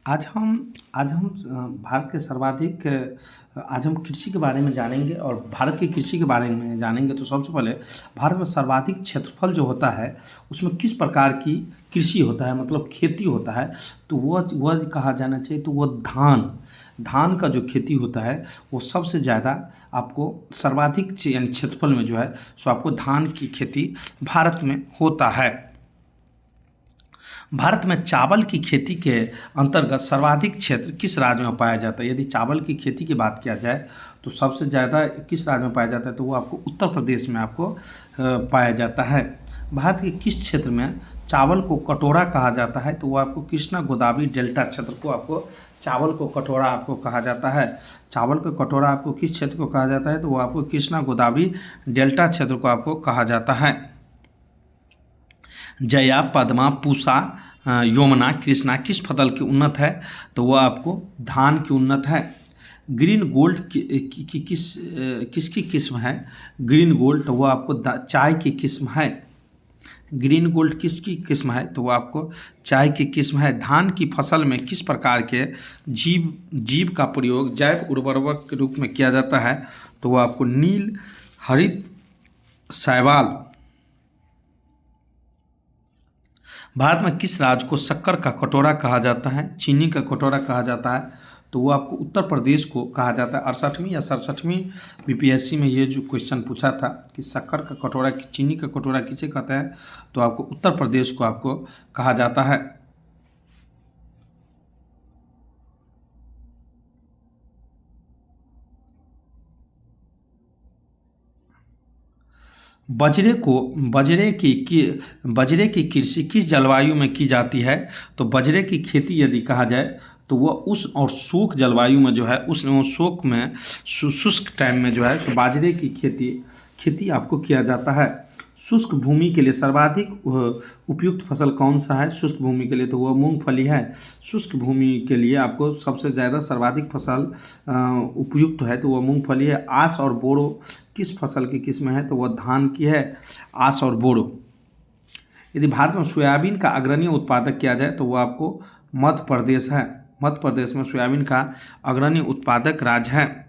आज हम भारत के सर्वाधिक आज हम कृषि के बारे में जानेंगे और भारत की कृषि के बारे में जानेंगे। तो सबसे पहले भारत में सर्वाधिक क्षेत्रफल जो होता है उसमें किस प्रकार की कृषि होता है, मतलब खेती होता है, तो वह कहा जाना चाहिए। तो वह धान का जो खेती होता है वो सबसे ज़्यादा आपको सर्वाधिक यानी क्षेत्रफल में जो है सो आपको धान की खेती भारत में होता है। भारत में चावल की खेती के अंतर्गत सर्वाधिक क्षेत्र किस राज्य में पाया जाता है? यदि चावल की खेती की बात किया जाए तो सबसे ज़्यादा किस राज्य में पाया जाता है? तो वो आपको उत्तर प्रदेश में आपको पाया जाता है। भारत के किस क्षेत्र में चावल को कटोरा कहा जाता है? तो वो आपको कृष्णा गोदावरी डेल्टा क्षेत्र को आपको चावल को कटोरा आपको कहा जाता है। चावल का कटोरा आपको किस क्षेत्र को कहा जाता है? तो वो आपको कृष्णा गोदावरी डेल्टा क्षेत्र को आपको कहा जाता है। जया, पद्मा, पूसा, यमुना, कृष्णा किस फसल की उन्नत है? तो वह आपको धान की उन्नत है। ग्रीन गोल्ड किसकी किस्म है? ग्रीन गोल्ड तो वह आपको चाय की किस्म है। ग्रीन गोल्ड किसकी किस्म है? तो वह आपको चाय की किस्म है। धान की फसल में किस प्रकार के जीव का प्रयोग जैव उर्वरक के रूप में किया जाता है? तो वह आपको नील हरित शैवाल। भारत में किस राज्य को शक्कर का कटोरा कहा जाता है, चीनी का कटोरा कहा जाता है? तो वो आपको उत्तर प्रदेश को कहा जाता है। 68वीं या 67वीं बीपीएससी में ये जो क्वेश्चन पूछा था कि शक्कर का कटोरा चीनी का कटोरा किसे कहते हैं, तो आपको उत्तर प्रदेश को आपको कहा जाता है। बजरे की कृषि किस जलवायु में की जाती है? तो बजरे की खेती यदि कहा जाए तो वह उष्ण और शुष्क जलवायु में जो है उष्ण और शुष्क में शुष्क टाइम में जो है तो बाजरे की खेती आपको किया जाता है। शुष्क भूमि के लिए सर्वाधिक उपयुक्त फसल कौन सा है? शुष्क भूमि के लिए तो वह मूंगफली है। शुष्क भूमि के लिए आपको सबसे ज़्यादा सर्वाधिक फसल उपयुक्त है तो वह मूंगफली है। आस और बोड़ो किस फसल की किस्म है? तो वह धान की है, आस और बोड़ो। यदि भारत में सोयाबीन का अग्रणी उत्पादक किया जाए तो वह आपको मध्य प्रदेश है। मध्य प्रदेश में सोयाबीन का अग्रणी उत्पादक राज्य है।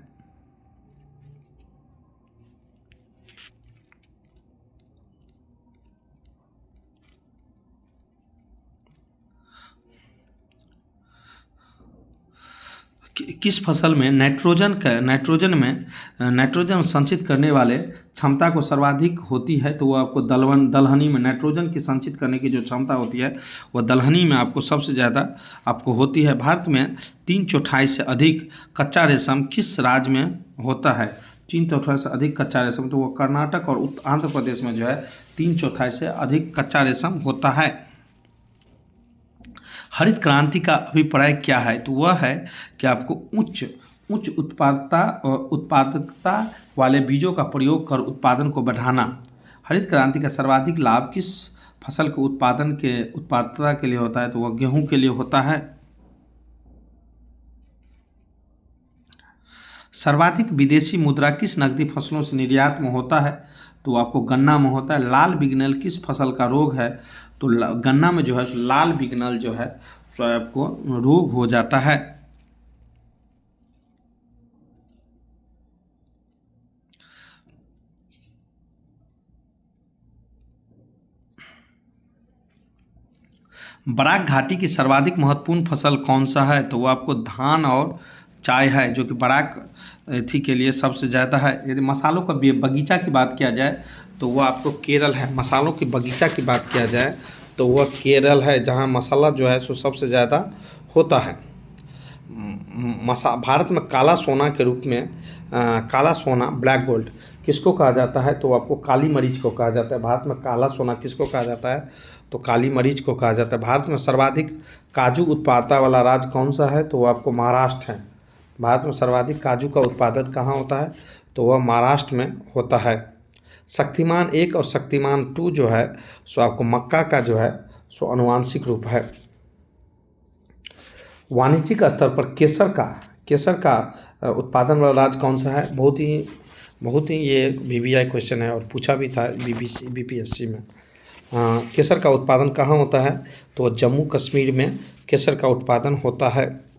किस फसल में नाइट्रोजन संचित करने वाले क्षमता को सर्वाधिक होती है? तो वो आपको दलहनी में नाइट्रोजन की संचित करने की जो क्षमता होती है वह दलहनी में आपको सबसे ज़्यादा आपको होती है। भारत में 3/4 से अधिक कच्चा रेशम किस राज्य में होता है? 3/4 से अधिक कच्चा रेशम तो वो कर्नाटक और आंध्र प्रदेश में जो है 3/4 से अधिक कच्चा रेशम होता है। हरित क्रांति का अभिप्राय क्या है? तो वह है कि आपको उच्च उत्पादकता वाले बीजों का प्रयोग कर उत्पादन को बढ़ाना। हरित क्रांति का सर्वाधिक लाभ किस फसल के उत्पादकता के लिए होता है? तो वह गेहूं के लिए होता है। सर्वाधिक विदेशी मुद्रा किस नकदी फसलों से निर्यात में होता है? तो आपको गन्ना में होता है। लाल बिगनल किस फसल का रोग है? तो गन्ना में जो है लाल बिगनल जो है सो आपको रोग हो जाता है। बराक घाटी की सर्वाधिक महत्वपूर्ण फसल कौन सा है? तो वो आपको धान और चाय है, जो कि बराक थी के लिए सबसे ज़्यादा है। यदि मसालों का बगीचा की बात किया जाए तो वह आपको केरल है। मसालों की बगीचा की बात किया जाए तो वह केरल है, जहाँ मसाला जो है सो सबसे ज़्यादा होता है। भारत में काला सोना के रूप में काला सोना ब्लैक गोल्ड किसको कहा जाता है? तो आपको काली मरीच को कहा जाता है। भारत में काला सोना किसको कहा जाता है? तो काली मरीच को कहा जाता है। भारत में सर्वाधिक काजू उत्पादकता वाला राज्य कौन सा है? तो वो आपको महाराष्ट्र है। भारत में सर्वाधिक काजू का उत्पादन कहाँ होता है? तो वह महाराष्ट्र में होता है। शक्तिमान 1 और शक्तिमान 2 जो है सो आपको मक्का का जो है सो आनुवांशिक रूप है। वाणिज्यिक स्तर पर केसर का उत्पादन वाला राज्य कौन सा है? बहुत ही ये वीवीआई क्वेश्चन है और पूछा भी था बीपीएससी में। केसर का उत्पादन कहाँ होता है? तो जम्मू कश्मीर में केसर का उत्पादन होता है।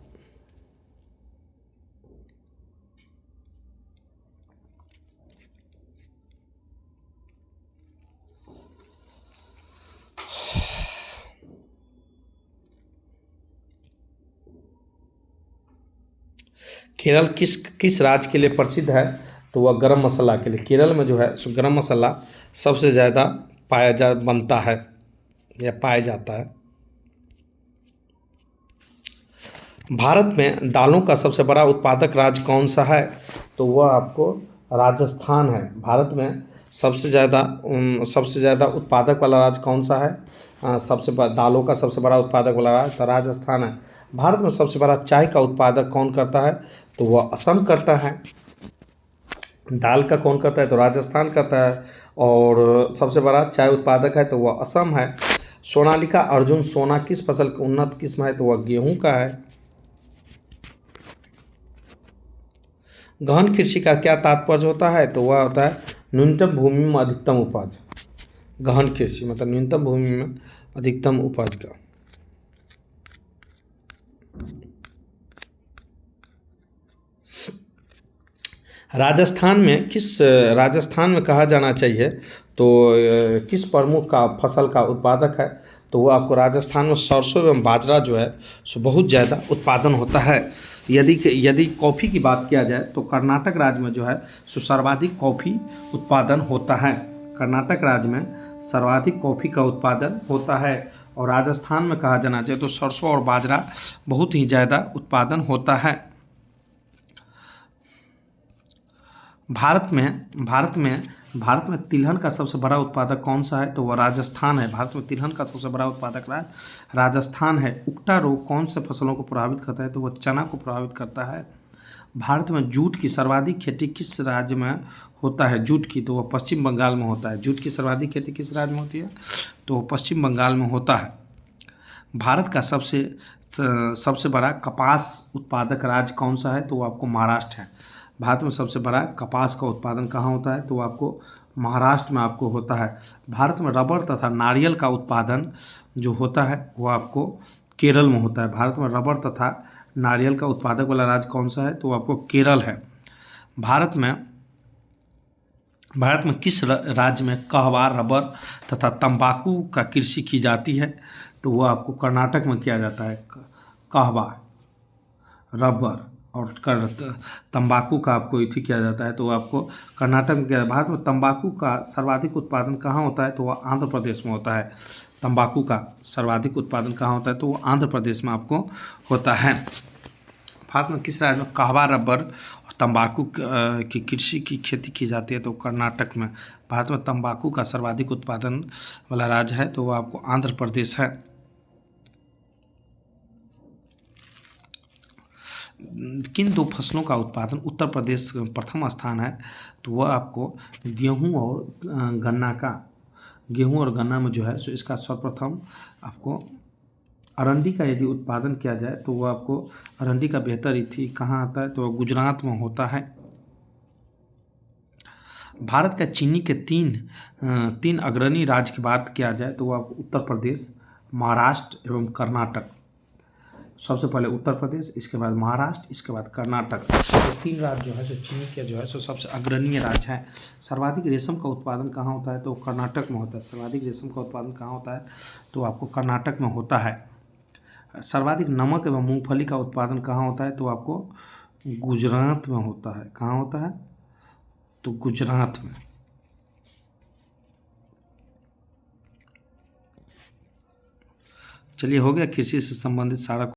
केरल किस किस राज्य के लिए प्रसिद्ध है? तो वह गरम मसाला के लिए। केरल में जो है सो गरम मसाला सबसे ज़्यादा बनता है या पाया जाता है। भारत में दालों का सबसे बड़ा उत्पादक राज्य कौन सा है? तो वह आपको राजस्थान है। भारत में सबसे ज़्यादा उत्पादक वाला राज्य कौन सा है? दालों का सबसे बड़ा उत्पादक वाला राज्य तो राजस्थान है। भारत में सबसे बड़ा चाय का उत्पादक कौन करता है? तो वह असम करता है। दाल का कौन करता है? तो राजस्थान करता है। और सबसे बड़ा चाय उत्पादक है तो वह असम है। सोनालिका अर्जुन सोना किस फसल की उन्नत किस्म है? तो वह गेहूं का है। गहन कृषि का क्या तात्पर्य होता है? तो वह होता है न्यूनतम भूमि में अधिकतम उपज। गहन कृषि मतलब न्यूनतम भूमि में अधिकतम उपज का। राजस्थान में कहा जाना चाहिए तो किस प्रमुख का फसल का उत्पादक है? तो वो आपको राजस्थान में सरसों एवं बाजरा जो है सो बहुत ज़्यादा उत्पादन होता है। यदि कॉफ़ी की बात किया जाए तो कर्नाटक राज्य में जो है सो सर्वाधिक कॉफ़ी उत्पादन होता है। कर्नाटक राज्य में सर्वाधिक कॉफ़ी का उत्पादन होता है। और राजस्थान में कहा जाना चाहिए तो सरसों और बाजरा बहुत ही ज़्यादा उत्पादन होता है। भारत में तिलहन का सबसे बड़ा उत्पादक कौन सा है? तो वह राजस्थान है। भारत में तिलहन का सबसे बड़ा उत्पादक राज्य राजस्थान है। उक्टा रोग कौन से फसलों को प्रभावित करता है? तो वह चना को प्रभावित करता है। भारत में जूट की सर्वाधिक खेती किस राज्य में होता है? जूट की तो वह पश्चिम बंगाल में होता है। जूट की सर्वाधिक खेती किस राज्य में होती है? तो वह पश्चिम बंगाल में होता है। भारत का सबसे बड़ा कपास उत्पादक राज्य कौन सा है? तो वो आपको महाराष्ट्र है। भारत में सबसे बड़ा कपास का उत्पादन कहाँ होता है? तो वो आपको महाराष्ट्र में आपको होता है। भारत में रबर तथा नारियल का उत्पादन जो होता है वो आपको केरल में होता है। भारत में रबर तथा नारियल का उत्पादक वाला राज्य कौन सा है? तो वो आपको केरल है। भारत में किस राज्य में कहवा रबर तथा तंबाकू का कृषि की जाती है? तो वो आपको कर्नाटक में किया जाता है। कहवा रबर और तंबाकू का आपको इसी किया जाता है तो वो आपको कर्नाटक में किया। भारत में तंबाकू का सर्वाधिक उत्पादन कहाँ होता है? तो वह आंध्र प्रदेश में होता है। तंबाकू का सर्वाधिक उत्पादन कहाँ होता है? तो वो आंध्र प्रदेश में आपको होता है। भारत में किस राज्य में कहवा रबर और तंबाकू की कृषि की खेती की जाती है? तो कर्नाटक में। भारत में तंबाकू का सर्वाधिक उत्पादन वाला राज्य है तो वो आपको आंध्र प्रदेश है। किन दो फसलों का उत्पादन उत्तर प्रदेश प्रथम स्थान है? तो वह आपको गेहूं और गन्ना में जो है सो इसका सर्वप्रथम आपको अरंडी का यदि उत्पादन किया जाए तो वह आपको अरंडी का बेहतर इथी कहाँ आता है? तो वह गुजरात में होता है। भारत का चीनी के तीन अग्रणी राज्य की बात किया जाए तो वह आपको उत्तर प्रदेश, महाराष्ट्र एवं कर्नाटक। सबसे पहले उत्तर प्रदेश, इसके बाद महाराष्ट्र, इसके बाद कर्नाटक। तो तीन राज्य जो है सो चीनी के जो है सो सबसे अग्रणीय राज्य हैं। सर्वाधिक रेशम का उत्पादन कहाँ होता है? तो कर्नाटक में होता है। सर्वाधिक रेशम का उत्पादन कहाँ होता है? तो आपको कर्नाटक में होता है। सर्वाधिक नमक एवं मूंगफली का उत्पादन कहाँ होता है? तो आपको गुजरात में होता है। कहाँ होता है? तो गुजरात में। चलिए हो गया कृषि से संबंधित सारा